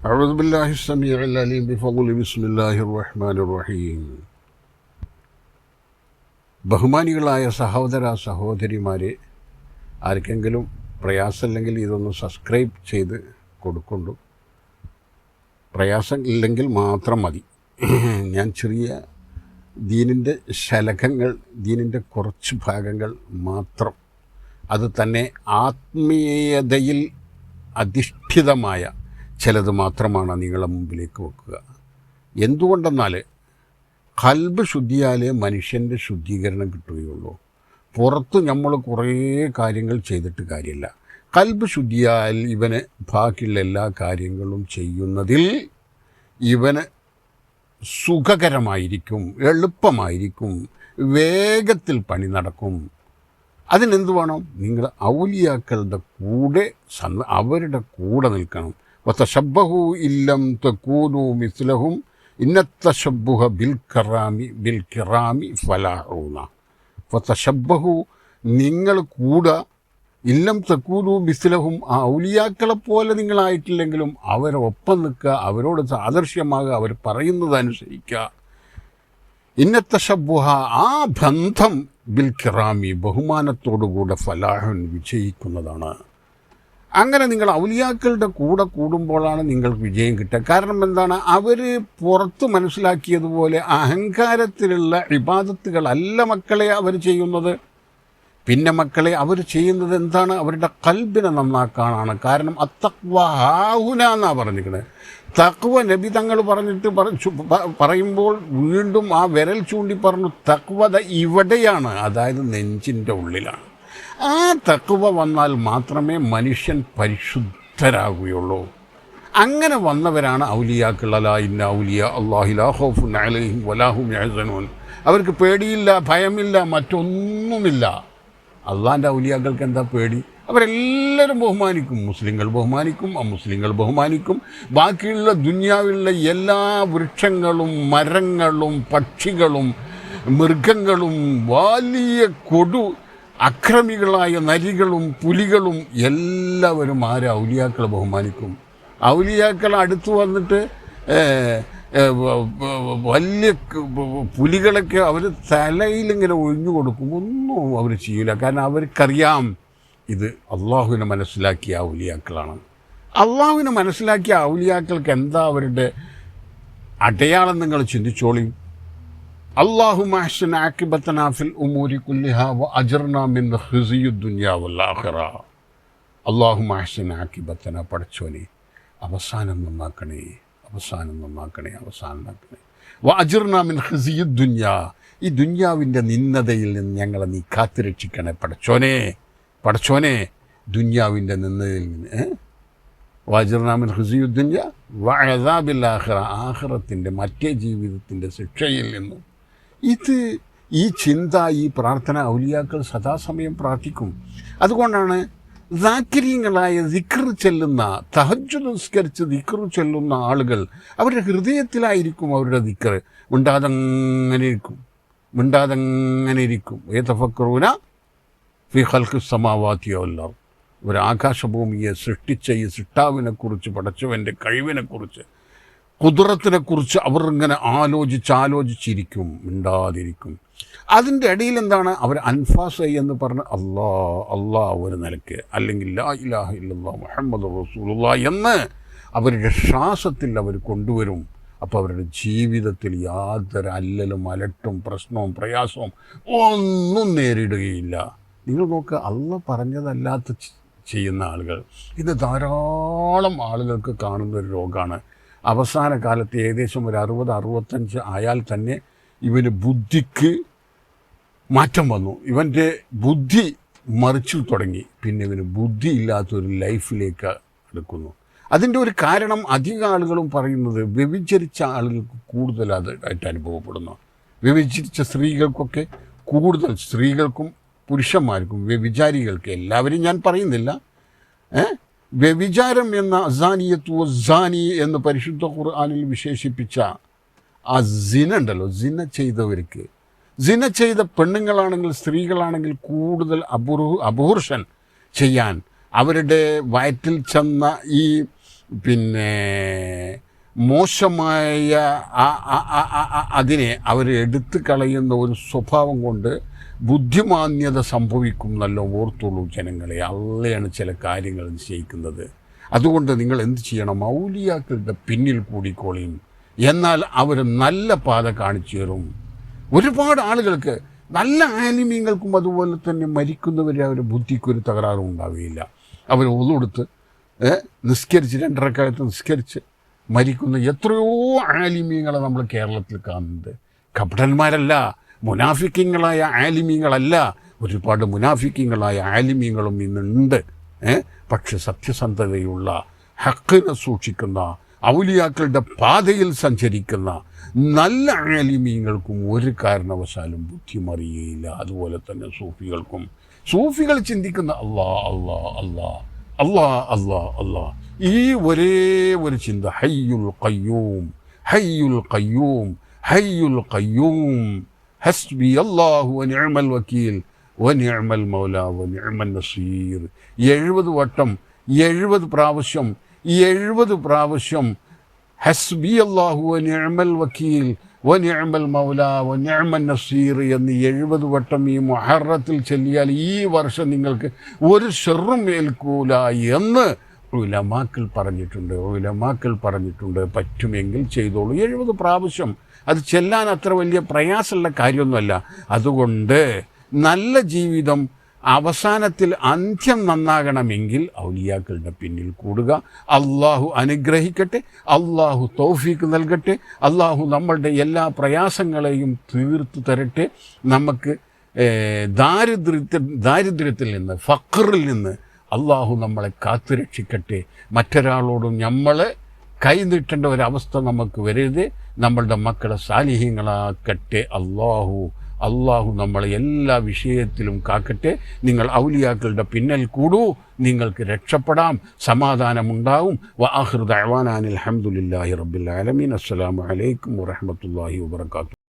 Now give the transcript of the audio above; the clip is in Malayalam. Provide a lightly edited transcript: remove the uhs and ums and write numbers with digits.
أعوذ بالله السميع العليم بفضل بسم الله الرحمن الرحيم. ബഹുമാനികളായ സഹോദര സഹോദരിമാരെ, ആർക്കെങ്കിലും പ്രയാസമില്ലെങ്കിൽ ഇതൊന്ന് സബ്സ്ക്രൈബ് ചെയ്ത് കൊടുക്കൊണ്ടു. പ്രയാസം ഇല്ലെങ്കിൽ മാത്രം മതി. ഞാൻ ചെറിയ ദീനിൻ്റെ ശലഭങ്ങൾ, ദീനിൻ്റെ കുറച്ച് ഭാഗങ്ങൾ മാത്രം, അത് തന്നെ ആത്മീയതയിൽ അധിഷ്ഠിതമായ ചിലത് മാത്രമാണ് നിങ്ങളുടെ മുമ്പിലേക്ക് വെക്കുക. എന്തുകൊണ്ടെന്നാൽ ഖൽബ് ശുദ്ധിയാലേ മനുഷ്യൻ്റെ ശുദ്ധീകരണം കിട്ടുകയുള്ളൂ. പുറത്ത് നമ്മൾ കുറേ കാര്യങ്ങൾ ചെയ്തിട്ട് കാര്യമില്ല. ഖൽബ് ശുദ്ധിയാൽ ഇവന് ബാക്കിയുള്ള എല്ലാ കാര്യങ്ങളും ചെയ്യുന്നതിൽ ഇവന് സുഖകരമായിരിക്കും, എളുപ്പമായിരിക്കും, വേഗത്തിൽ പണി നടക്കും. അതിനെന്ത് വേണം? നിങ്ങൾ ഔലിയാക്കളുടെ കൂടെ അവരുടെ കൂടെ നിൽക്കണം. വതശബ്ബഹു ഇല്ലം തകൂനു മിസ്ലഹും ഇന്നത്തശബ്ബുഹ ബിൽ കിറാമി ഫലാഹൂന. വതശബ്ബഹു, നിങ്ങൾ കൂടെ, ഇല്ലം തകൂനു മിസ്ലഹും, ആ ഔലിയാക്കളെ പോലെ നിങ്ങളായിട്ടില്ലെങ്കിലും അവരെ ഒപ്പം നിൽക്കുക, അവരോട് സാദൃശ്യമാകുക, അവർ പറയുന്നത് അനുസരിക്കുക. ഇന്നത്തശബ്ബുഹ, ആ ബന്ധം ബിൽ കിറാമി, ബഹുമാനത്തോടുകൂടെ ഫലാഹുൻ, വിജയിക്കുന്നതാണ്. അങ്ങനെ നിങ്ങൾ ഔലിയാക്കളുടെ കൂടെ കൂടുമ്പോഴാണ് നിങ്ങൾക്ക് വിജയം കിട്ടുക. കാരണം എന്താണ്? അവർ പുറത്ത് മനസ്സിലാക്കിയതുപോലെ അഹങ്കാരത്തിലുള്ള ഇബാദത്തുകളല്ല മക്കളെ അവർ ചെയ്യുന്നത്. പിന്നെ മക്കളെ അവർ ചെയ്യുന്നത് എന്താണ്? അവരുടെ ഖൽബിനെ നന്നാക്കാനാണ്. കാരണം അത്തഖ്വ ഹാഹുന എന്നാണ് പറഞ്ഞിരിക്കുന്നത്. തഖ്വ നബി തങ്ങൾ പറയുമ്പോൾ വീണ്ടും ആ വിരൽ ചൂണ്ടി പറഞ്ഞു, തഖ്വത ഇവിടെയാണ്, അതായത് നെഞ്ചിൻ്റെ ഉള്ളിലാണ്. ആ തഖ്വ വന്നാൽ മാത്രമേ മനുഷ്യൻ പരിശുദ്ധരാകുകയുള്ളൂ. അങ്ങനെ വന്നവരാണ് ഔലിയാക്കൾ. അലാ ഇന്ന ഔലിയ അല്ലാഹി ലാ ഖൗഫുൻ അലൈഹിം വലാ ഹും യഹ്സനൂൻ. അവർക്ക് പേടിയില്ല, ഭയമില്ല, മറ്റൊന്നുമില്ല. അള്ളാൻ്റെ ഔലിയാക്കൾക്ക് എന്താ പേടി? അവരെല്ലാവരും ബഹുമാനിക്കും. മുസ്ലിങ്ങൾ ബഹുമാനിക്കും, അമുസ്ലിങ്ങൾ ബഹുമാനിക്കും. ബാക്കിയുള്ള ദുനിയാവിലുള്ള എല്ലാ വൃക്ഷങ്ങളും മരങ്ങളും പക്ഷികളും മൃഗങ്ങളും വലിയ അക്രമികളായ നരികളും പുലികളും എല്ലാവരും ഔലിയാക്കളെ ബഹുമാനിക്കും. ഔലിയാക്കൾ അടുത്ത് വന്നിട്ട് വലിയ പുലികളൊക്കെ അവർ തലയിലിങ്ങനെ ഒഴിഞ്ഞു കൊടുക്കും. ഒന്നും അവർ ചെയ്യില്ല. കാരണം അവർക്കറിയാം ഇത് അള്ളാഹുവിനെ മനസ്സിലാക്കിയ ഔലിയാക്കളാണ്. അള്ളാഹുവിനെ മനസ്സിലാക്കിയ ഔലിയാക്കൾക്ക് എന്താ അവരുടെ അടയാളം? നിങ്ങൾ ചിന്തിച്ചോളി. അല്ലാഹുമ്മ അഹ്സിൻ ആഖിബതനാ ഫിൽ ഉമൂരി കുല്ലിഹാ വഅജ്ർനാ മിൻ ഖിസിയ്യിദ് ദുനിയാ വൽ ആഖിറ. അല്ലാഹുമ്മ അഹ്സിൻ ആഖിബതനാ, പടച്ചോനെ അവസാനം നന്നാക്കണേ, അവസാനം നന്നാക്കണേ, അവസാനം നന്നാക്കണേ. വഅജ്ർനാ മിൻ ഖിസിയ്യിദ് ദുനിയാ, ഈ ദുനിയാവിൻ്റെ നിന്ദതയിൽ നിന്ന് ഞങ്ങളെ നീ കാത്തുരക്ഷിക്കണേ പടച്ചോനെ, പടച്ചോനെ ദുനിയാവിൻ്റെ നിന്ദതയിൽ നിന്ന്. വഅജ്ർനാ മിൻ ഖിസിയ്യിദ് ദുനിയാ വഅദാബിൽ ആഖിറ, ആഖിറത്തിൻ്റെ മറ്റേ ജീവിതത്തിൻ്റെ ശിക്ഷയിൽ നിന്നും. ഈ ചിന്ത, ഈ പ്രാർത്ഥന ഔലിയാക്കൾ സദാസമയം പ്രാർത്ഥിക്കും. അതുകൊണ്ടാണ് ദാക്കിരീങ്ങളായ ദിക്ർ ചെല്ലുന്ന, തഹജ്ജുദ് നിസ്കരിച്ച് ദിക്ർ ചെല്ലുന്ന ആളുകൾ അവരുടെ ഹൃദയത്തിലായിരിക്കും അവരുടെ ദിക്ർ. മിണ്ടാതങ്ങനെ ഇരിക്കും. യതഫക്കറൂന ഫീ ഖൽഖിസ് സമാവാതി വൽ അർദ്. ഒരു ആകാശഭൂമിയെ സൃഷ്ടിച്ച ഈ സൃഷ്ടാവിനെക്കുറിച്ച്, പടച്ചവൻ്റെ കഴിവിനെക്കുറിച്ച്, കുദ്റത്തിനെക്കുറിച്ച് അവർ ഇങ്ങനെ ആലോചിച്ചിരിക്കും, മിണ്ടാതിരിക്കും. അതിൻ്റെ ഇടയിൽ എന്താണ്? അവർ അൻഫാസ് എന്ന് പറഞ്ഞ് അല്ലാ ഒരു നിലയ്ക്ക്, അല്ലെങ്കിൽ ലാ ഇലാഹ ഇല്ലല്ലാഹ് മുഹമ്മദുർ റസൂലുള്ളാഹ് എന്ന് അവരുടെ ശ്വാസത്തിൽ അവർ കൊണ്ടുവരും. അപ്പോൾ അവരുടെ ജീവിതത്തിൽ യാതൊരു അല്ലലും അലട്ടും പ്രശ്നവും പ്രയാസവും ഒന്നും നേരിടുകയില്ല. നിങ്ങൾ നോക്കുക, അള്ളാഹ് പറഞ്ഞതല്ലാത്ത ചെയ്യുന്ന ആളുകൾ ഇന്ന് ധാരാളം ആളുകൾക്ക് കാണുന്ന ഒരു രോഗമാണ്. അവസാന കാലത്ത് ഏകദേശം ഒരു 60-65 ആയാൽ തന്നെ ഇവന് ബുദ്ധിക്ക് മാറ്റം വന്നു. ഇവൻ്റെ ബുദ്ധി മറിച്ചു തുടങ്ങി. പിന്നെ ഇവന് ബുദ്ധി ഇല്ലാത്തൊരു ലൈഫിലേക്ക് എടുക്കുന്നു. അതിൻ്റെ ഒരു കാരണം അധികം ആളുകളും പറയുന്നത് വ്യഭിചരിച്ച ആളുകൾക്ക് കൂടുതൽ അതായിട്ട് അനുഭവപ്പെടുന്നു. വ്യഭിചരിച്ച സ്ത്രീകൾക്കൊക്കെ കൂടുതൽ, സ്ത്രീകൾക്കും പുരുഷന്മാർക്കും, വ്യഭിചാരികൾക്ക്, എല്ലാവരും ഞാൻ പറയുന്നില്ല. വ്യഭിചാരം എന്ന അസാനിയത്തു വസ്സാനി എന്ന് പരിശുദ്ധ ഖുർആനിൽ വിശേഷിപ്പിച്ച ആ സിന ഉണ്ടല്ലോ, സിന ചെയ്തവർക്ക്, സിന ചെയ്ത പെണ്ണുങ്ങളാണെങ്കിൽ സ്ത്രീകളാണെങ്കിൽ കൂടുതൽ അപൂർഷൻ ചെയ്യാൻ അവരുടെ വയറ്റിൽ ചെന്ന ഈ പിന്നെ മോശമായ അതിനെ അവർ എടുത്തു കളയുന്ന ഒരു സ്വഭാവം കൊണ്ട് ബുദ്ധിമാന്യത സംഭവിക്കും നല്ല ഓർത്തുള്ളൂ ജനങ്ങളെ. അള്ളയാണ് ചില കാര്യങ്ങൾ നിശ്ചയിക്കുന്നത്. അതുകൊണ്ട് നിങ്ങൾ എന്ത് ചെയ്യണം? ഔലിയാക്കളുടെ പിന്നിൽ കൂടിക്കോളിയും, എന്നാൽ അവർ നല്ല പാത കാണിച്ചു തരും. ഒരുപാട് ആളുകൾക്ക്, നല്ല ആലിമീങ്ങൾക്കും അതുപോലെ തന്നെ മരിക്കുന്നവരെ അവരുടെ ബുദ്ധിക്കൊരു തകരാറും ഉണ്ടാവുകയില്ല. അവർ ഒതുകൊടുത്ത് നിസ്കരിച്ച് 2 റക്അത്ത് നിസ്കരിച്ച് മരിക്കുന്ന എത്രയോ ആലിമീങ്ങളെ നമ്മൾ കേരളത്തിൽ കാണുന്നുണ്ട്. കപടന്മാരല്ല, മുനാഫിക്കങ്ങളായ ആലിമീങ്ങളല്ല. ഒരുപാട് മുനാഫിക്കങ്ങളായ ആലിമീങ്ങളും ഇന്നുണ്ട്. പക്ഷെ സത്യസന്ധതയുള്ള, ഹക്കിനെ സൂക്ഷിക്കുന്ന, ഔലിയാക്കളുടെ പാതയിൽ സഞ്ചരിക്കുന്ന നല്ല ആലിമീങ്ങൾക്കും ഒരു കാരണവശാലും ബുദ്ധി മറിയുകയില്ല. അതുപോലെ തന്നെ സൂഫികൾക്കും. സൂഫികൾ ചിന്തിക്കുന്ന അല്ലാ അല്ലാ അല്ലാ അല്ലാ അല്ലാ അല്ലാ, ഈ ഒരേ ഒരു ചിന്ത, ഹയ്യുൽ ഖയ്യൂം ഹയ്യുൽ ഖയ്യൂം ഹയ്യുൽ ഖയ്യൂം ഹസ്ബി അല്ലാഹു വ നിഅമൽ വക്കീൽ വ നിഅമൽ മൗലാ വ നിഅമൻ നസീർ. 70 വട്ടം 70 പ്രാവശ്യം 70 പ്രാവശ്യം ഹസ്ബി അല്ലാഹു വ നിഅമൽ വക്കീൽ വ നിഅമൽ മൗലാ വ നിഅമൻ നസീർ എന്ന് 70 വട്ടം ഈ മുഹറത്തിൽ ചൊല്ലിയാൽ ഈ വർഷം നിങ്ങൾക്ക് ഒരു ഷർറും ഏൽക്കൂല എന്ന് ഉലമാക്കൾ പറഞ്ഞിട്ടുണ്ട്. പറ്റുമെങ്കിൽ ചെയ്തോളൂ. 70 പ്രാവശ്യം അത് ചെല്ലാൻ അത്ര വലിയ പ്രയാസമുള്ള കാര്യമൊന്നുമല്ല. അതുകൊണ്ട് നല്ല ജീവിതം അവസാനത്തിൽ അന്ത്യം നന്നാകണമെങ്കിൽ ഔലിയാക്കളുടെ പിന്നിൽ കൂടുക. അള്ളാഹു അനുഗ്രഹിക്കട്ടെ, അള്ളാഹു തൗഫീക്ക് നൽകട്ടെ, അള്ളാഹു നമ്മളുടെ എല്ലാ പ്രയാസങ്ങളെയും തീർത്തു തരട്ടെ. നമുക്ക് ദാരിദ്ര്യത്തിൽ നിന്ന്, ഫഖറിൽ നിന്ന് അള്ളാഹു നമ്മളെ കാത്തുരക്ഷിക്കട്ടെ. മറ്റൊരാളോടും നമ്മളെ കൈനീട്ടേണ്ട ഒരവസ്ഥ നമുക്ക് വരരുത്. നമ്മളുടെ മക്കളെ സാലിഹ്യങ്ങളാക്കട്ടെ. അള്ളാഹു നമ്മളെ എല്ലാ വിഷയത്തിലും കാക്കട്ടെ. നിങ്ങൾ ഔലിയാക്കളുടെ പിന്നൽ കൂടൂ, നിങ്ങൾക്ക് രക്ഷപ്പെടാം, സമാധാനമുണ്ടാവും. വആഖിറു ദഅ്വാനാ അനിൽ ഹംദുലില്ലാഹി റബ്ബിൽ ആലമീൻ. അസ്സലാമു അലൈക്കും വറഹ്മത്തുള്ളാഹി വബറകാതുഹു.